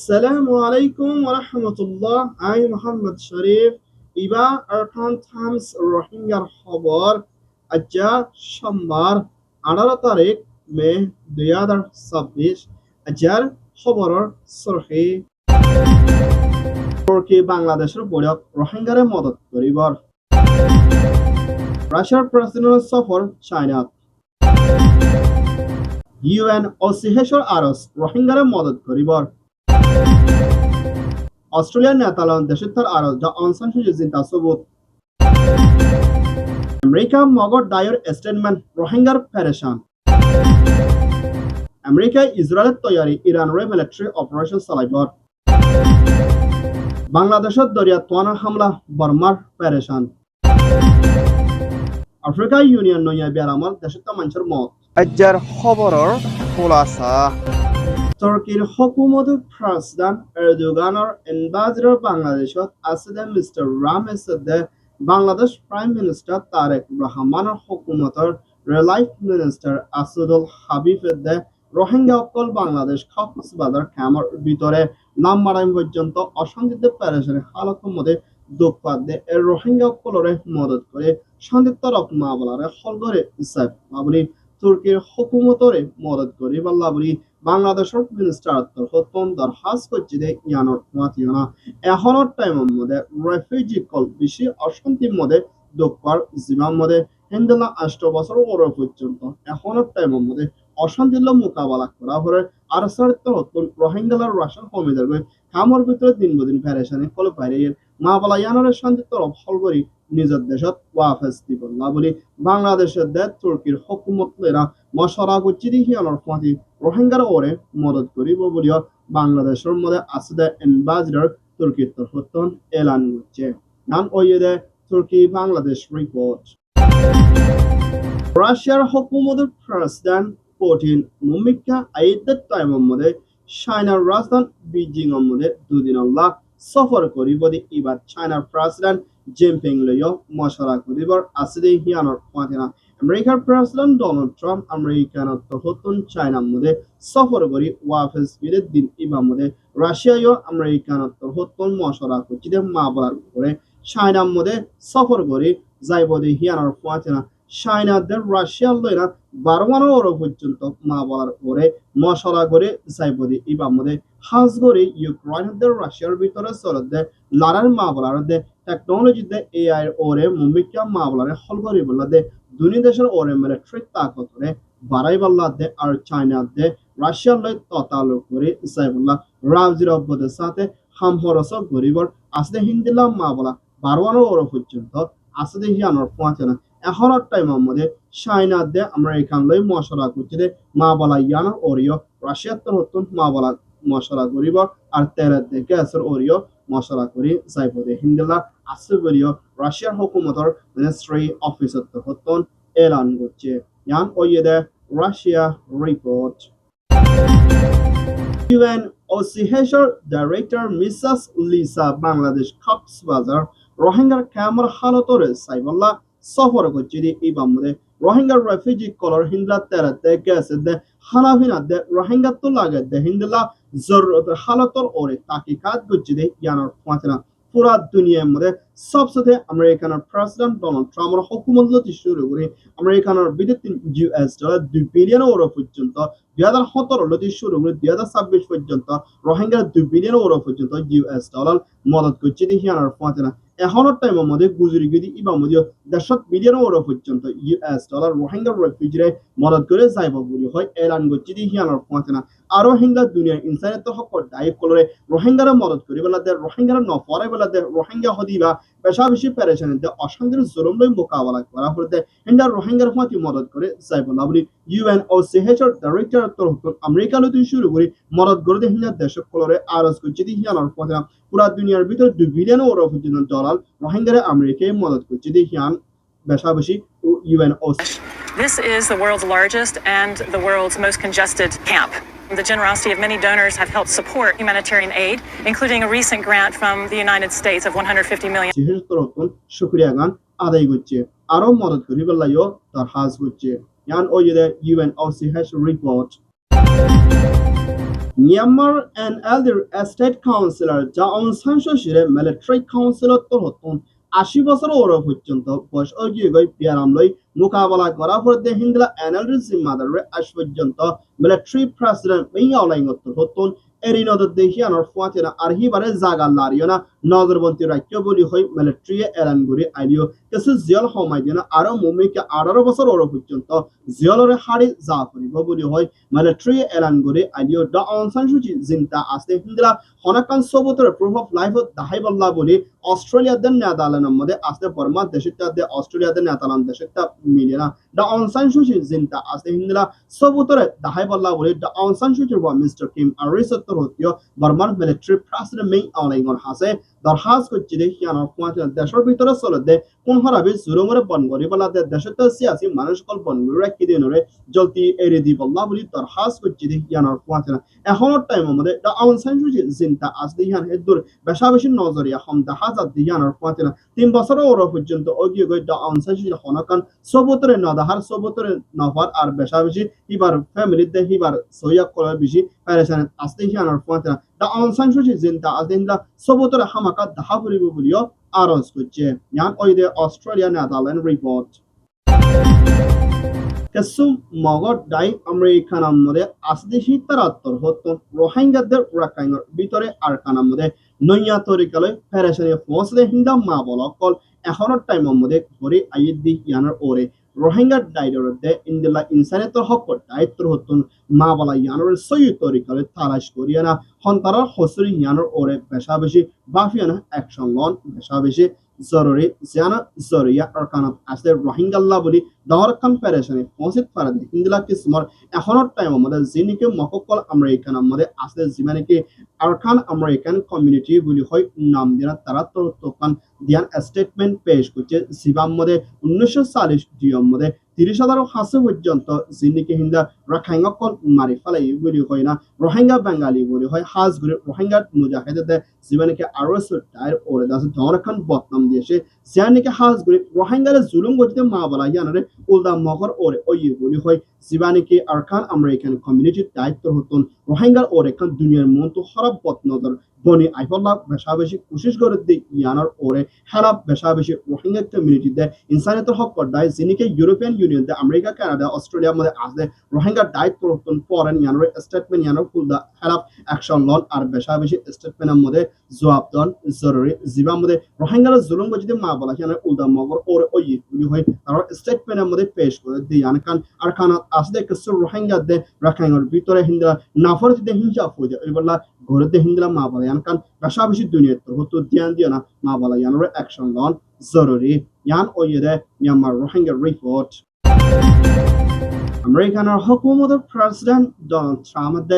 Assalamu alaikum wa rahmatullah. I'm Muhammad Sharif. Iba Arkan Times Rohingya Khabar Ajja Shammar 18 তারিখ মে 2026 আজার খবরের সরহি তুর্কি বাংলাদেশের বৈঠক রোহিঙ্গারে মদত করিবার রাশিয়ার প্রেসিডেন্ট সফর চায়না ইউএনওসিএর আরস রোহিঙ্গারে মদত করিবার অস্ট্রেলিয়ার নেতালন দেশের আরো যা অং সান সু চি তা সবুত আমেরিকা মগর ডায়র স্টেটমেন্ট রোহিঙ্গার পেরেশান আমেরিকা ইসরায়েলের তৈয়ারি ইরানের মিলিটারি অপারেশন চালাইবার বাংলাদেশের দরিয়া তোয়ানা হামলা বর্মার পেরেশান আফ্রিকা ইউনিয়ন নইয়া বেরামল দেশের মানুষের মত আজ্জার খবরের খোলাসা তুর্কির হুকুমত প্রেসিডেন্ট এরদোগানের এম্বাসিডর বাংলাদেশত আছে mister Ramesh Bangladesh prime minister Tarek রহমানের হুকুমতের রিলিফ মিনিস্টার আসাদুল হাবিব রোহিঙ্গা অকল বাংলাদেশ কক্সবাজার ক্যাম্পের ভিতরে নাম মারাইম পর্যন্ত অশান্তিত পেরেশানি হালতের মধ্যে দুঃখাদ এর রোহিঙ্গা অকলরে মদত করে শান্তির তরফ মা বলারে হলগরে ইসাব বাবরি তুর্কির হুকুমতরে মদত করি বাল্লাবরি বাংলাদেশের মিনিস্টার হতন দরখাস্ত করছে যে ইয়ানোর মাতিনা এখনের টাইমের মধ্যে রেফিউজি কল বেশি অশান্তির মধ্যে দুঃখর জীবন মধ্যে হিন্দুলা 8 বছর ওরা পর্যন্ত এখনের টাইমের মধ্যে অশান্তির মোকাবেলা করা হলে আর সারিত হতন রোহিঙ্গালার রাশন কমিদের কামর ভিতরে দিন বদিন পেরেশানি ফলে বাইরে মা বলা ইয়ানোর শান্তির তরফ হলগরি নিজের দেশত ওয়াফেস দিব না বলি বাংলাদেশের দেশ তুর্কির হুকুমত লেরা মশরা করছি হিয়ানোর ফাঁকি রোহিঙ্গার ওরে মদত করিব বলিও বাংলাদেশের মধ্যে আছে এম্বাসিডর তুর্কির তরফতন এলান করছে নাম ওইদে তুর্কি বাংলাদেশ রিপোর্ট রাশিয়ার হুকুমতের প্রেসিডেন্ট পুতিন মুমিকা আইদের টাইমের মধ্যে চায়নার রাজধানী বেজিং এর মধ্যে দুদিন সফর করিব এবার চায়নার প্রেসিডেন্ট জিনপিং লইও মশরা করিবার আছে হিয়ানোর ফাঁকিনা আমেরিকার প্রেসিডেন্ট ডোনাল্ড ট্রাম্প আমেরিকান তহতন চায়নার মধ্যে সফর করি ওয়াফেস বিদের দিন ইবার মধ্যে রাশিয়াও আমেরিকান তহতন মশরা করছি মা বলার করে চায়নার মধ্যে সফর করি যাইব হিয়ানোর ফাঁকিনা চায়নাদের রাশিয়ার লইরা 12 ওর পর্যন্ত মা বলার পরে মশলা করে যাইব ইবার মধ্যে হাজ করে ইউক্রেনের রাশিয়ার ভিতরে চলতে লড়ার মা বলার টেকনোলজিতে এআই ওরে মুমিকা মা বলারে হল করি বলতে দুই দেশের ওরে মিলিটারি তাকত করে বাড়াই বললাতে আর চায়না দে রাশিয়ার লই ততালো করে যাইবল্লা রাজির অব্বদের সাথে হামহরস গরিবর আসতে হিন্দিলা মা বলা 12 ওর পর্যন্ত আসতে হিয়ানোর পৌঁছে না এখনের টাইমের মধ্যে চায়না দে আমেরিকান লই মশলা করছে মা বলা ইয়ানো ওরিও রাশিয়ার তো নতুন মা বলা মশলা করিব আর তেরা দে গ্যাসের ওরিও মশলা করি যাইব হিন্দিলা আছে বলিও রাশিয়ার হুকুমতর মিনিস্ট্রি অফিসের তখন এলান করছে ইয়ান ওইদে রাশিয়া রিপোর্ট ইউএনওসিএর director Mrs Lisa Bangladesh Cox's Bazar রোহিঙ্গার ক্যাম্পের হালতরে সাইবল্লা সফর করছে ইবার মধ্যে রোহিঙ্গার রেফিউজি কলর হিন্দলা তেরাতে গেছে দে হানাভিনা দে রোহিঙ্গা তো লাগে দে হিন্দলা জরুরত হালতর ওরে তাকিকাত করছে ইয়ানোর ফাঁচনা পুরা দুনিয়ার মধ্যে সবসাথে আমেরিকানের প্রেসিডেন্ট ডোনাল্ড ট্রাম্পের হুকুমত লতি শুরু করে আমেরিকানের বিদেশি $2 বিলিয়ন ওর পর্যন্ত 2017 লতি শুরু করে 2026 পর্যন্ত রোহিঙ্গার $2 বিলিয়ন পর্যন্ত $, মদত করছে হিয়ানোর ফাঁচনা এখনের টাইমের মধ্যে গুজরি গদি ইবার মধ্যে 1.5 বিলিয়ন পর্যন্ত $, রোহিঙ্গার রেফিউজিরে মদত করে যাইব বলি হয় এলান করছে হিয়ানোর ফাঁচনা আরো হিন্দা দুনিয়ার ইনসানিয়ত হক দায়ী কলরে রোহিঙ্গার মদত করি বেলাতে রোহিঙ্গার নফরে বেলাতে রোহিঙ্গা হদিবা পেশা বেশি পেরেশানিতে অশান্তির জুলুম লই মোকাবেলা করা হতে হিন্দা রোহিঙ্গার ফাঁকি মদত করে যাইব না বলি ইউএনওসিএর ডাইরেক্টর তরফ আমেরিকা লতি শুরু করে মদত করে হিন্দা দেশ কলরে আরজ করছে হিয়ানোর ফাঁচনা পুরা দুনিয়ার ভিতরে $2 বিলিয়ন পর্যন্ত রোহিঙ্গারে আমেরিকায় মদত করছে হিয়ান বেশা বেশি ইউএনওসি This is the world's largest and the world's most congested camp. The generosity of many donors have helped support humanitarian aid, including a recent grant from the United States of $150 million. শুকরিয়া গান আদায় করছে আরো মদত করি বললাইও তার হাজ করছে ইয়ান ওইদে ইউএনওসিএর report Myanmar and elder state councilor যা অং সান সু চির military councilor তোর হতন 80 বছর ওর পর্যন্ত বয়স অগিয়ে গই পিয়ারাম লই মোকাবেলা করা পড়তে হিন্দলা এনএলডি জিম্মাদারে আজ পর্যন্ত military president মেই আলাইং তোর হতন এরি নদর দেখিয়ানোর ফুয়াতেনা আর হিবারে জাগা লারিয়না নজরবন্তি রাজ্য বলি হই military এলান করে আইলিও কিছু জিয়ল হমাই দিনা আরো মুমিকে 18 বছর ওর পর্যন্ত জিয়লরে হাড়ি যা করিব বলি হয় military এলান করে আইলিও ড অং সান সু চি জিন্তা আছে হিন্দলা হনাকান সবুতরে প্রুফ অফ লাইফ দাহাই বল্লা বলি অস্ট্রেলিয়াদের নেদালানের মধ্যে আছে বর্মা দেশিতা অস্ট্রেলিয়াদের নেদালান দেশিতা মিলিয়না ড অং সান সু চি জিন্তা আছে হিন্দলা সবুতরে দাহাই বল্লা বলি ড Aung San Suu Kyi mister Kim আরিসত্তর হতিও বর্মান military president মেই আলাইঙ্গর হাসে দরখাস করছি দেখি আনার কুয়াতে দেশের ভিতরে চলে দে কোন হরাবি জুরুমরে বন করি বলা দে দেশের তো সিয়াসি মানুষ কল বন করে রাখি দিনরে জলদি এড়ে দি বল্লা বলি দরখাস করছি দেখি আনার কুয়াতে এখনোর টাইম আমাদের দা আউন সেঞ্চুরি জিন্তা আজ দিহান হেদুর বেশা বেশি নজরিয়া হম দা হাজার দিহানার কুয়াতে 3 বছর ওর পর্যন্ত অগিয়ে গই দা আউন সেঞ্চুরি হনকান সবুতরে নদাহার সবুতরে নফার আর বেশা বেশি হিবার ফ্যামিলিতে হিবার সইয়া করা বেশি প্যারেশান আসতে হিয়ানার কুয়াতে দা আউন সেঞ্চুরি জিন্তা আজ দিনলা সবুতরে হামাকা দাহা ফুরিব বলিও আরজ করছে ইয়ান ওইদে Australia Netherland report Kasum Mogor Dai American Mode Asdi Hitarator Hoton Rohingyaদের রাখাইনের ভিতরে আরকানার মধ্যে নৈয়াতরিকালে ফেরেশনে ফসলে হিন্দা মা বলা কল এখনোর টাইমের মধ্যে ঘরে আইদি ইয়ানার ওরে রোহিঙ্গা ডাইডরতে ইন্দিলা ইনসানিয়তৰ হকত দায়িত্ব হতন মা বলা ইয়ানার সৈয়তরিকালে তালাশ করিয়ানা হন্তারার হসরি ইয়ানার ওরে বেশা বেশি বাফিয়ানা অ্যাকশন লন বেশা বেশি জরুরি জিয়ানা জরিয়া আরকানাত আছে রোহিঙ্গাল্লা বলি দহরখান ফেরেশনে পৌঁছিত পারে ইন্দিলা কিসমর এখনোর টাইমের মধ্যে যিনিকে মককল আমেরিকান মধ্যে আছে যিমানেকি আরকান আমেরিকান কমিউনিটি বলি হয় নাম দিনা তারা তোকান দিয়ান স্টেটমেন্ট পেশ করছে জিবাম মধ্যে 1940 ডিএম মধ্যে 30,000 হাসে পর্যন্ত যিনিকে হিন্দা রাখাইঙ্গকল মারি ফেলাই বলি হয় না রোহিঙ্গা বেঙ্গালি বলি হয় হাজ ঘুরে রোহিঙ্গা মুজাহিদে জীবনকে আরো টায়ার ওরে দাসে দহরখান বদনাম দিয়েছে জিয়ানিকে হাজ ঘুরে রোহিঙ্গারে জুলুম গতিতে মা বলা ইয়ানারে উল্দা মগর ওরে ওই বলি হয় জীবানিকে আরকান আমেরিকান কমিউনিটির দায়িত্ব হতন রোহিঙ্গার ওরে খান দুনিয়ার মন তো খারাপ বদনজর বনি আইফল্লা বেশা বেশি কোশিশ করে দি ইয়ানার ওরে হেরা বেশা বেশি রোহিঙ্গা কমিউনিটিতে ইনসানিয়তের হক কর্দায় যিনিকে ইউরোপিয়ান ইউনিয়ন আমেরিকা কানাডা অস্ট্রেলিয়ার মধ্যে আছে রোহিঙ্গা দায়িত্ব হতন পরেন ইয়ানার স্টেটমেন্ট ইয়ানার ফুলদা হেরা অ্যাকশন লন আর বেশা বেশি স্টেটমেন্টের মধ্যে জবাব দন জরুরি জিবার মধ্যে রোহিঙ্গার জুলুম যদি মা বলা ইয়ানার উল্দা মগর ওরে ওই বলি হয় তার স্টেটমেন্টের মধ্যে পেশ করে দি ইয়ানকান আর খানা আসলে কিছু রোহিঙ্গা দে রাখাইনের ভিতরে হিন্দা নাফরতে হিংসা ফুজে এবারলা ঘরেতে হিন্দলা মা বলা ইয়ানকান বেশা বেশি দুনিয়াতে হতো ধ্যান দিয়ে না মা বলা ইয়ানোর অ্যাকশন লন জরুরি ইয়ান ওইদে মিয়ানমার রোহিঙ্গা রিপোর্ট আমেরিকানের হুকুমতের প্রেসিডেন্ট ডোনাল্ড ট্রাম্প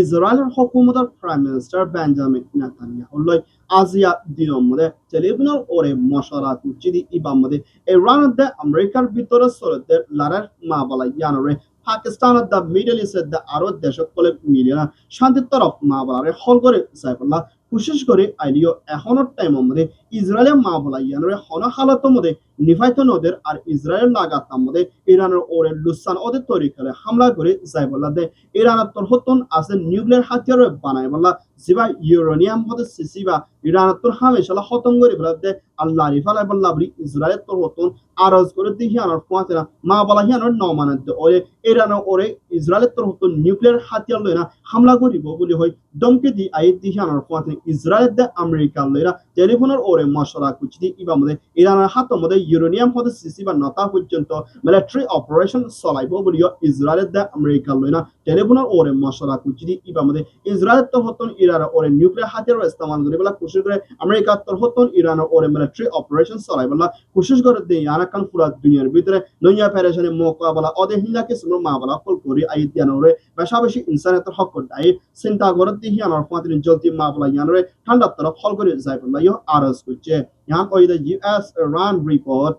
ইসরায়েলের হুকুমতের প্রাইম মিনিস্টার বেঞ্জামিন নেতানিয়াহু লই আজিয়া দিনের মধ্যে টেলিভিশনের ওরে মশলা কুচিদি ইবাম মধ্যে ইরানের আমেরিকার ভিতরে সরদের লারের মা বলা ইয়ানোরে পাকিস্তানের দা মিডল ইস্টের দা আরো দেশকলে মিলিয়না শান্তির তরফ মা বলারে হল করে যাইবল্লা কোশিশ করে আইলিও এখনোর টাইমের মধ্যে ইসরায়েলের মা বলা ইয়ানোরে হন হালতের মধ্যে নিফাইত নদের আর ইসরায়েল লাগাতার মধ্যে ইরানের ওরে লুসান ওদের তৈরি করে হামলা করে যাইবল্লা দে ইরানের তোর হতন আছে নিউক্লিয়ার হাতিয়ার বানাই বললা জিবা ইউরেনিয়াম হতে সিসিবা ইরানের তোর হামেশালা খতম করে বলা দে আল্লাহ রিফালাই বললা বলি ইসরায়েলের তোর হতন আরজ করে দেখি আনার ফুয়াতে না মা বলা হিয়ানোর নমানের দে ওরে ইরানের ওরে ইসরায়েলের তোর হতন নিউক্লিয়ার হাতিয়ার লইনা হামলা করিব বলি হয় দমকে দি আইত দেখি আনার ফুয়াতে ইসরায়েল দে আমেরিকার লইরা টেলিফোনের ওরে মশলা কুচি ইবা মধ্যে ইরানের হাতের মধ্যে ইউরেনিয়াম হতে সিসিবা নতা পর্যন্ত মিলিটারি অপারেশন চলাইব বলিও ইসরায়েলের দে আমেরিকার লইনা টেলিফোনের ওরে মশলা কুচি ইবা মধ্যে ইসরায়েল তোর হতন ইরানের ওরে নিউক্লিয়ার হাতিয়ার ইস্তেমাল করে বলা কোশিশ করে আমেরিকা তোর হতন ইরানের ওরে মিলিটারি অপারেশন চলাই বলা কোশিশ করে দে ইয়ানাকান পুরা দুনিয়ার ভিতরে নইয়া পেরেশানি মোকাবেলা ওদের হিন্দাকে সুমর মা বলা কল করি আইত ইয়ানোরে বেশা বেশি ইনসানিয়তের হক দায়ী চিন্তা করে দি ইয়ানোর ফাতিন জলদি মা বলা ইয়ানোরে ঠান্ডা তরফ হল করে যাই বলা ইও আরজ করছে ইয়ান ওই দ্য ইউএস ইরান রিপোর্ট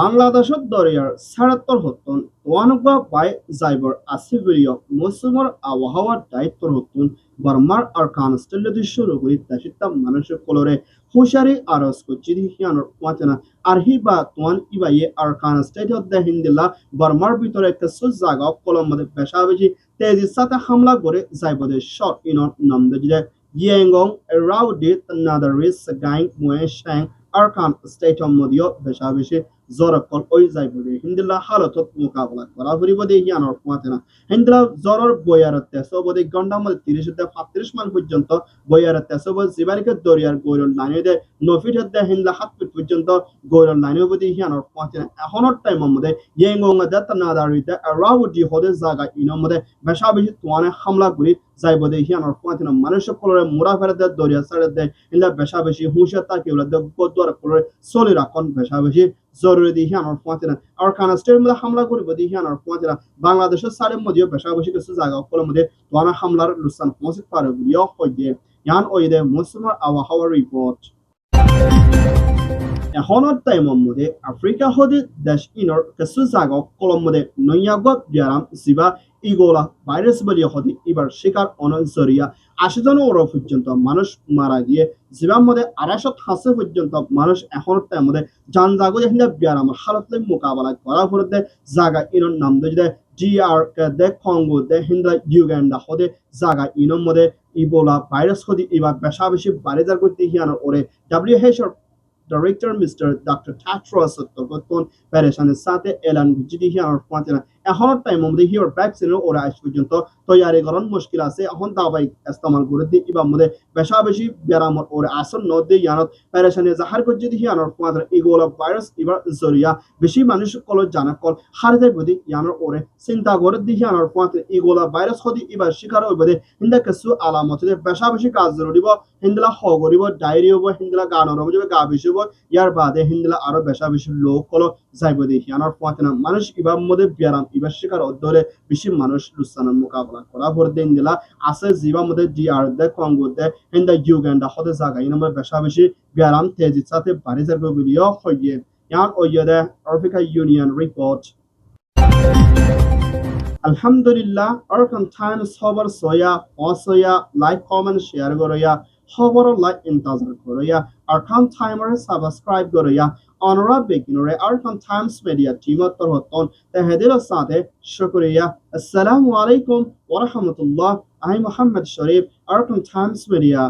বাংলাদেশত দৰিয়াৰ ৭৭ হতন ওয়ানুকা বাই যাইবৰ আসিবিলিয় মৌসুমৰ আবহাওয়ার দায়িত্বৰ হতন বর্মার আরকান স্টেলদি শুরু করে দেশিতা মানুষের কলরে হুশারি আরজ করছি হিয়ানোর ওয়াতেনা আরহি বা তোয়ান ইবাইয়ে আরকান স্টেট হদ্দে হিন্দিল্লা বর্মার ভিতরে কিছু জায়গা কলম মধ্যে বেশা বেশি তেজির সাথে হামলা করে যাইবদে শট ইনর নাম দিয়ে ইয়েঙ্গং রাউডি নাদারিস গাইং মুয়ে শ্যাং আরকান স্টেট মধ্যে বেশা বেশি জরকল ওই যাইবদে হিন্দিল্লা হালতত মোকাবেলা করা ফুরিবদে হিয়ানোর ওয়াতেনা হিন্দিলা জ্বরের বইয়ার তেসবদে ঘন্টার মধ্যে ৩০-৩৫ মান পর্যন্ত বইয়ার তেসব জিবারিকে দরিয়ার গৌরল লাইনে নফিট হদ্দে হিন্দিলা ৭ ফিট পর্যন্ত গৌরল লাইনে বদি হিয়ানোর ওয়াতেনা এখনের টাইমের মধ্যে ইয়েঙ্গং দেত নাদারিতে রাউডি হদে জায়গা ইনর মধ্যে বেশা বেশি তোয়ানে হামলা করি যাইবদে হিয়ানোর ওয়াতেনা মানুষ কলরে মুরা ফেরতে দরিয়া সাইডে দে হিন্দা বেশা বেশি হুঁশিয়ার তাকিউলা দে গদুয়ার কলরে সলি রাখন বেশা বেশি জরুরি দিয়ে হিয়ানোর ওয়াতেনা আর কানাস্টের মধ্যে হামলা করিব দিয়ে হিয়ানোর ওয়াতেনা বাংলাদেশের সাইডের মধ্যে বেশা বেশি কিছু জায়গা কলর মধ্যে তোয়ানে হামলার লুসান পৌঁছে পারে বলিও হইয়ে ইয়ান ওইদে মৌসুমের আবহাওয়া রিপোর্ট এখনৰ টাইমৰ মধ্যে আফ্ৰিকা হদি দেশ ইনৰ কিছু জায়গা কলম মধ্যে নৈয়াগ বিয়ারাম জিবা ইগোলা ভাইরাস বলিয়ে হদি এবার শিকার অনজরিয়া ৮০ জন ওর পর্যন্ত মানুষ মারা গিয়ে জিবার মধ্যে ২৫০ পর্যন্ত মানুষ এখনের টাইম মধ্যে যান জাগো হিন্দা বিয়ারাম হালতলে মোকাবেলা করা পড়তে জায়গা ইনর নাম দিয়ে জিআর দে কঙ্গো দে হিন্দা ইউগান্ডা হদে জায়গা ইনর মধ্যে ইবোলা ভাইরাস হদি এবার বেশা বেশি বাড়ি যার করতে হিয়ানোর ওরে WHO Director Mr. Dr. Tatros তখন প্যারেশানের সাথে এলান জিডি হিয়ানোর ওয়াতেনা এখনের টাইম মধ্যে হিওর ভ্যাকসিনের ওরা আজ পর্যন্ত তৈয়ারি করার মুশকিল আছে এখন দাবাই ইস্তেমাল করে দি ইবার মধ্যে বেশা বেশি ব্যারামত ওরে আসন নদী ইয়ানত প্যারেশানে জাহার করে যদি হিয়ানোর ওয়াতেনা ইগোলা ভাইরাস এবার জরিয়া বেশি মানুষ কল জানা কল হারিতে বদি ইয়ানোর ওরে চিন্তা করে দি হিয়ানোর ওয়াতেনা ইগোলা ভাইরাস হদি এবার শিকার হইব দে হিন্দা কিছু আলামত বেশা বেশি কাজ জরুরিব হিন্দলা হ করিব ডায়রি হব হিন্দলা গা নরম যাবে গা বেশি হব ইয়ার বাদে হিন্দলা আরো বেশা বেশি লোক কল যাইব দেখি আনার পাতে না মানুষ ইবার মধ্যে বিয়ারাম ইবার শিকার অধ্যরে বেশি মানুষ লুসানের মোকাবেলা করা ভর দিন দিলা আছে জিবার মধ্যে জিআর দে কঙ্গো দে হিন্দা ইউগান্ডা হতে জায়গা এই নম্বর বেশা বেশি বিয়ারাম তেজির সাথে বাড়ি যাবে বলিও হইয়ে ইয়ান ওইয়ে দে আফ্রিকা ইউনিয়ন রিপোর্ট আলহামদুলিল্লাহ আরকান টাইমস খবর সয়া অসয়া লাইক কমেন্ট শেয়ার করয়া খবর লাইক ইন্তাজার করয়া আরকান টাইমার সাবস্ক্রাইব করয়া অনরা বেগিনরে আরকান টাইমস মিডিয়া টিমত তরহতন তেহেদির সাথে শুকরিয়া আসসালামু আলাইকুম ওয়া রাহমাতুল্লাহ আই Mohammad Sharif Arakan Times media